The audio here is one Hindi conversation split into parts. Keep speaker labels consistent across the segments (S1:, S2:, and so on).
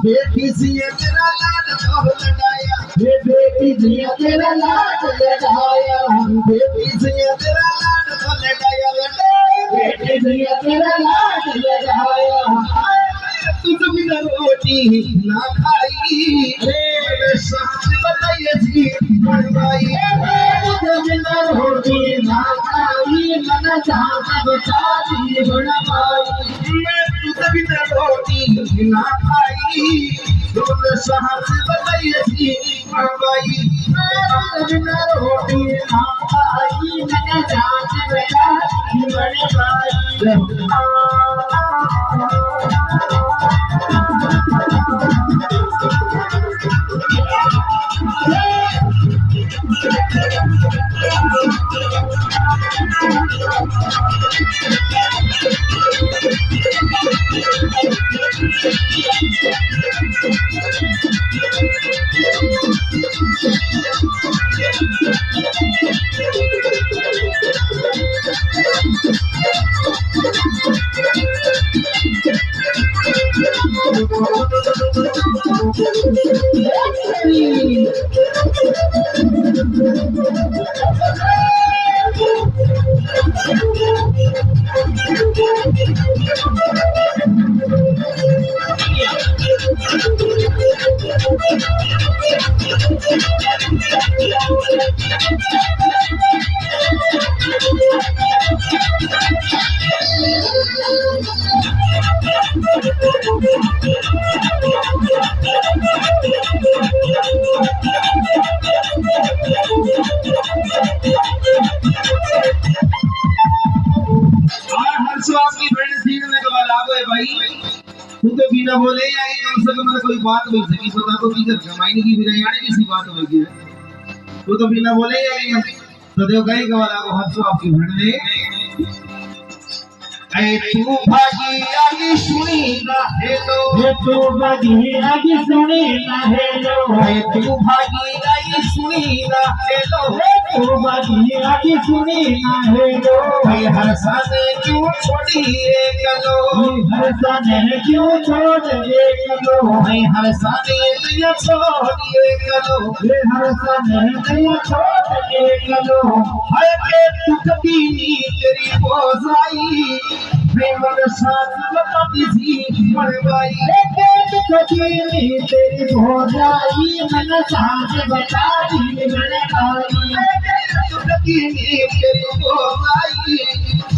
S1: बेटी जिया तेरा लाड लडाया, बेटी जिया तेरा लाड लडाया, बेटी जिया तेरा लाड लडाया, बेटी जिया तेरा लाड लडाया। तुझ बिना रोटी ना खाई, साथ बताइए जी भाई, तुझ बिना रोटी ना खाई, मन चाहता बचाती बड़ा भाई। तुझ बिना रोटी ना खाई, दोनों साथ बताइए जी भाई, तुझ बिना रोटी ना खाई, मन चाहता बचाती बड़ा भाई। तू तो बिना बोले ही आई कम से कम मैंने कोई बात बोल सकी पता तो की कर कमाई की बिरयानी की सी बात हो गई है तू तो बिना बोले ही आई तो देखो कहीं गवाला को हंसो आपकी भड़ने ऐ तू भागी आगे सुनी ना हेलो
S2: हे तू भागी आगे सुनी ना हेलो
S1: ऐ तू भागी आगे सुनी ना हेलो
S2: हे तू भागी आगे सुनी ना हेलो
S1: ऐ हर साने क्यों छोड़ी ये कलो
S2: हर साने क्यों छोड़ ये कलो
S1: ऐ हर साने दिया छोड़ ये कलो
S2: हे हर साने दिया छोड़ ये कलो
S1: हाय के तू कभी तेरी बोझाई मन साथ बताती थी मरवाई
S2: लेकिन कभी तेरी हो जाई मन साथ बता दी मैंने आई
S1: तू कभी तेरी बोझाई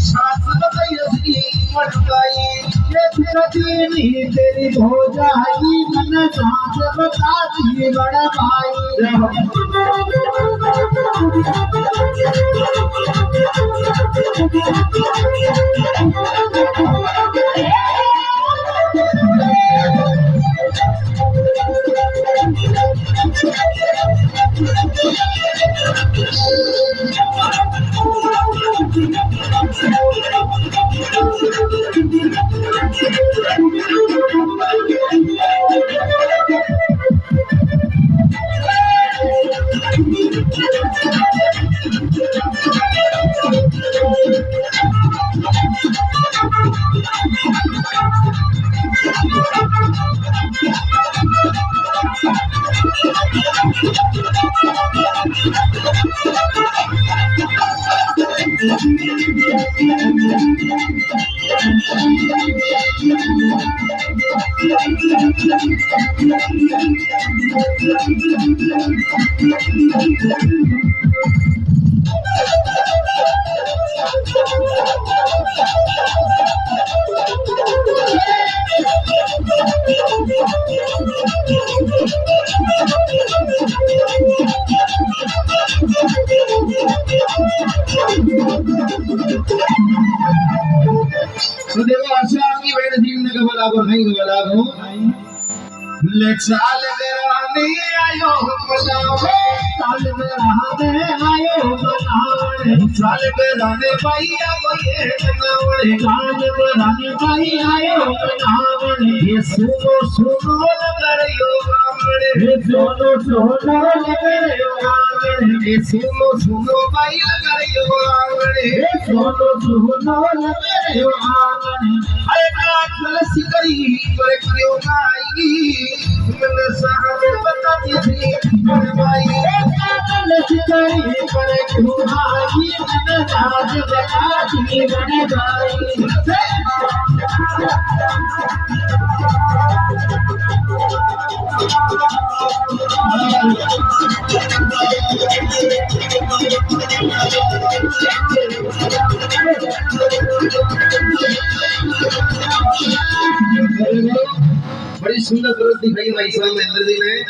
S1: साथ बताई थी मरवाई
S2: कभी तेरी हो जाई मन साथ बता दी बड़ा भाई
S1: तो देखो आशा आपकी बहन जी ने कबला को नहीं कबला को ले चाल कराने आयो बनावे
S2: साल में रहने आयो बनावे
S1: चाल कराने भैया को ये बनावे
S2: साल में रहने भाई आयो बनावे
S1: ये सुनो सुनो लगरियो गामड़े
S2: ये सोनो सोनो लगरियो आंगणे
S1: ये सुनो सुनो भाई लगरियो गामड़े
S2: ये सोनो सोनो लगरियो आंगणे
S1: अरे काटल सिकरी पर क्यों आई मन साहब बताती थी बनवाई
S2: काटल सिकरी पर क्यों आई मन साहब बताती थी बनवाई
S1: बड़ी सुंदर सूरत दिखाई भाई साहब महेंद्र जी ने।